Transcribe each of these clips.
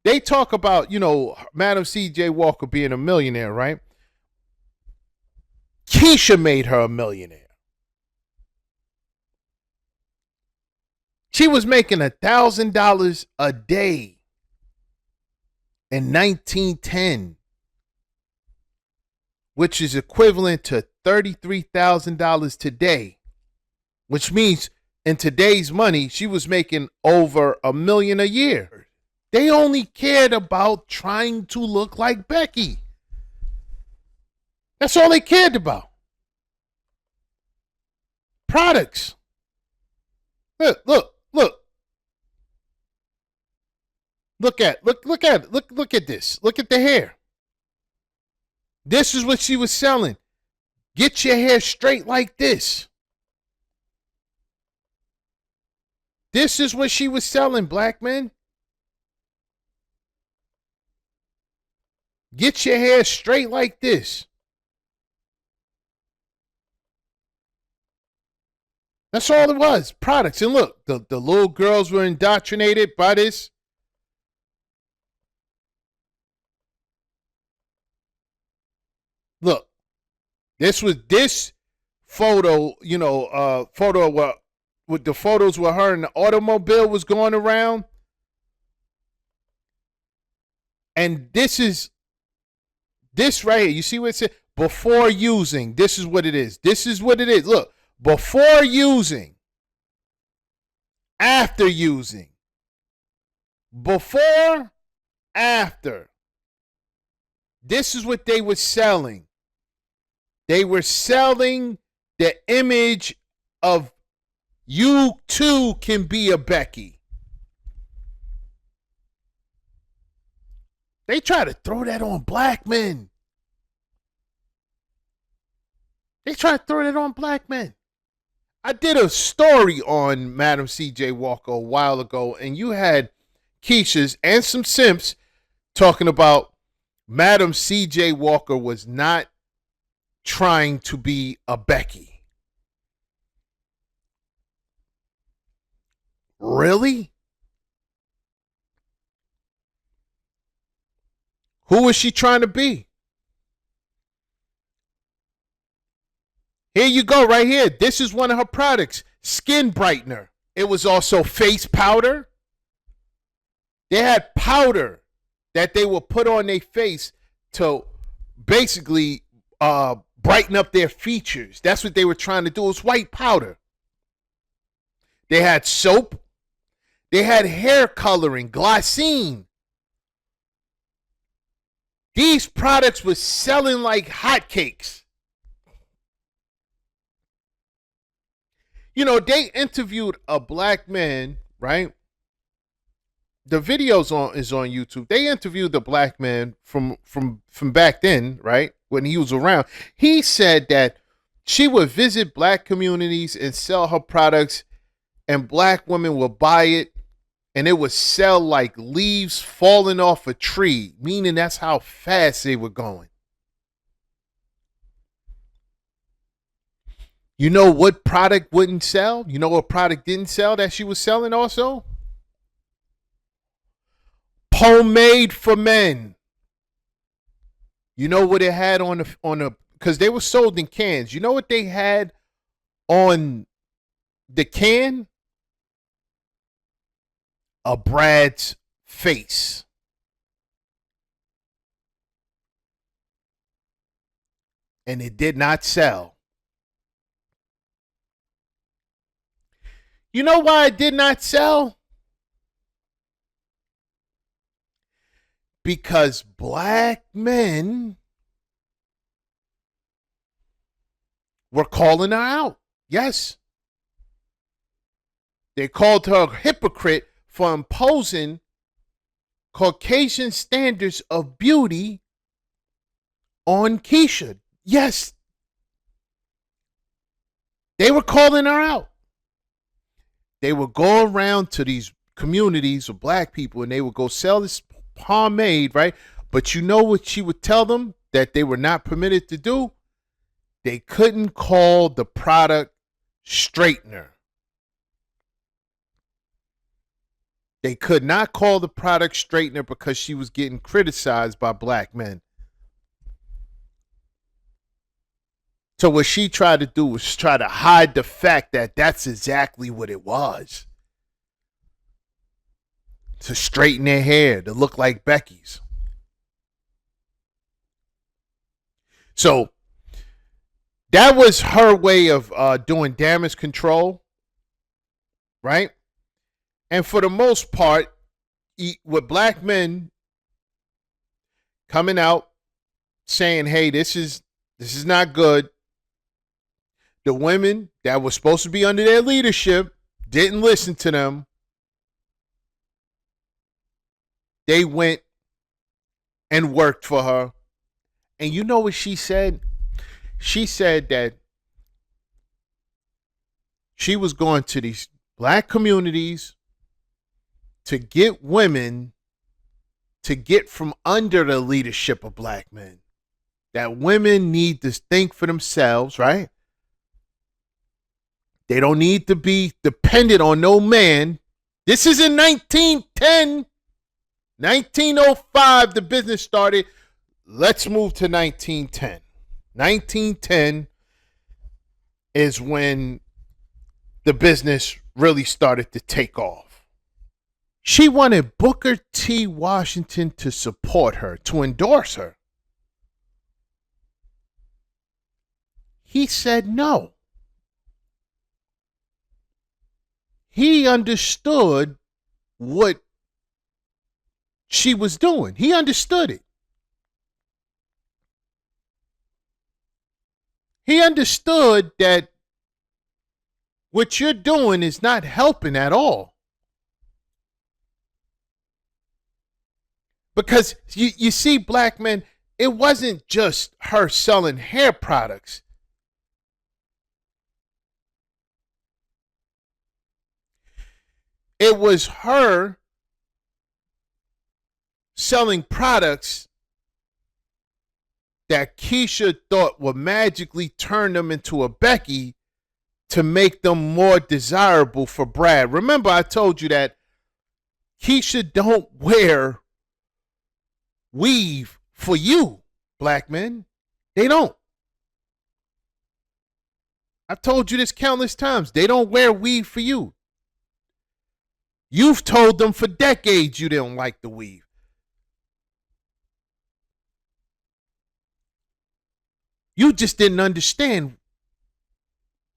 They talk about, Madam C.J. Walker being a millionaire, right? Keisha made her a millionaire. She was making $1,000 a day in 1910, which is equivalent to $33,000 today, which means in today's money, she was making over $1 million a year. They only cared about trying to look like Becky. That's all they cared about. Products. Look. Look at it. Look at this. Look at the hair. This is what she was selling. Get your hair straight like this. This is what she was selling, black men. Get your hair straight like this. That's all it was. Products. And look, the little girls were indoctrinated by this. Look, this photo, photo with the photos where her and the automobile was going around. And this right here. You see what it says? Before using. This is what it is. This is what it is. Look, before using. After using. Before, after. This is what they were selling. They were selling the image of you too can be a Becky. They try to throw that on black men. They try to throw that on black men. I did a story on Madam C.J. Walker a while ago, and you had Keisha's and some simps talking about Madam C.J. Walker was not trying to be a Becky. Really? Who was she trying to be? Here you go, right here. This is one of her products, skin brightener. It was also face powder. They had powder that they would put on their face to basically brighten up their features. That's what they were trying to do. It was white powder. They had soap. They had hair coloring, glycine. These products were selling like hotcakes. They interviewed a black man, right? The video's is on YouTube. They interviewed the black man from back then, right? When he was around. He said that she would visit black communities and sell her products, and black women would buy it, and it would sell like leaves falling off a tree, meaning that's how fast they were going. You know what product wouldn't sell? You know what product didn't sell that she was selling also? Pomade for men. You know what it had on the because they were sold in cans. You know what they had on the can? A Brad's face. And it did not sell. You know why it did not sell? Because black men were calling her out. Yes. They called her a hypocrite for imposing Caucasian standards of beauty on Keisha. Yes. They were calling her out. They would go around to these communities of black people and they would go sell this pomade, right? But you know what she would tell them that they were not permitted to do? They couldn't call the product straightener. They could not call the product straightener because she was getting criticized by black men. So what she tried to do was try to hide the fact that that's exactly what it was. To straighten their hair, to look like Becky's. So that was her way of doing damage control, right? And for the most part, with black men coming out saying, "Hey, this is not good," the women that were supposed to be under their leadership didn't listen to them. They went and worked for her. And you know what she said? She said that she was going to these black communities to get women to get from under the leadership of black men. That women need to think for themselves, right? They don't need to be dependent on no man. This is in 1910. 1905, the business started. Let's move to 1910. 1910 is when the business really started to take off. She wanted Booker T. Washington to support her, to endorse her. He said no. He understood what she was doing. He understood it. He understood that what you're doing is not helping at all. Because you see, black men, it wasn't just her selling hair products. It was her selling products that Keisha thought would magically turn them into a Becky to make them more desirable for Brad. Remember, I told you that Keisha don't wear weave for you, black men. They don't. I've told you this countless times. They don't wear weave for you. You've told them for decades you don't like the weave. You just didn't understand.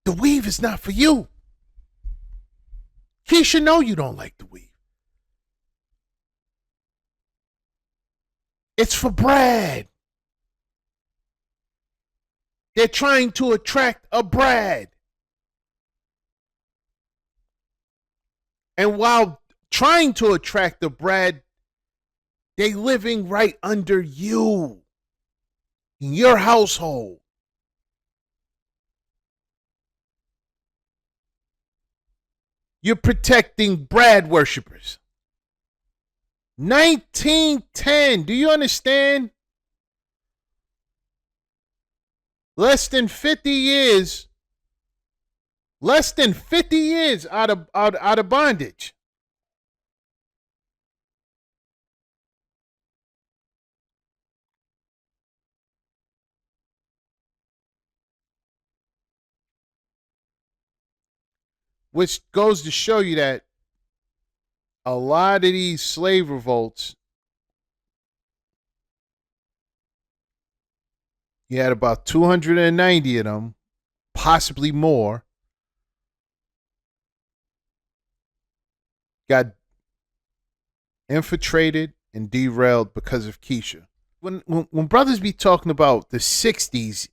The weave is not for you. Keisha know you don't like the weave. It's for Brad. They're trying to attract a Brad. And while trying to attract a Brad, they living right under you. In your household. You're protecting Brad worshipers. 1910. Do you understand? Less than 50 years. Less than 50 years out of bondage. Which goes to show you that a lot of these slave revolts, you had about 290 of them, possibly more, got infiltrated and derailed because of Keisha. When brothers be talking about the 60s,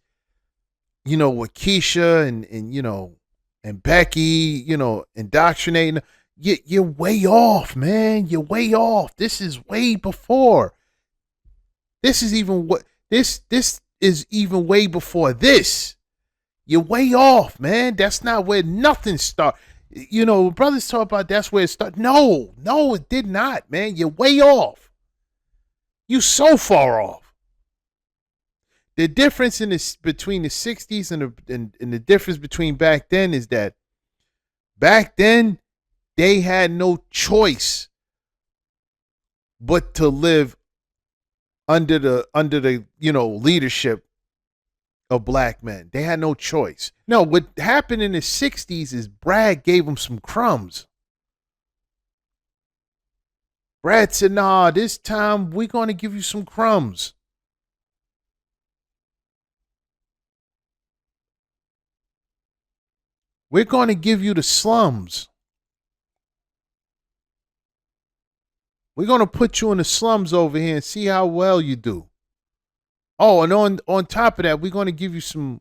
you know, with Keisha and you know, and Becky, you know, indoctrinating, you're way off, man. You're way off. This is way before. This is even what this is even way before this. You're way off, man. That's not where nothing started. You know, brothers talk about that's where it started. No, it did not, man. You're way off. You so far off. The difference in this between the 60s and the difference between back then is that back then they had no choice but to live under the leadership of black men. They had no choice. No, what happened in the 60s is Brad gave them some crumbs. Brad said, nah, this time we're going to give you some crumbs. We're going to give you the slums. We're going to put you in the slums over here and see how well you do. Oh, and on top of that, we're going to give you some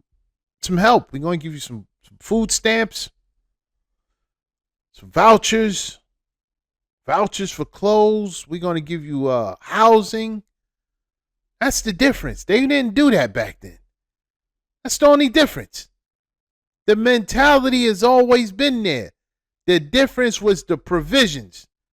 help. We're going to give you some food stamps, some vouchers for clothes. We're going to give you housing. That's the difference. They didn't do that back then. That's the only difference. The mentality has always been there. The difference was the provisions.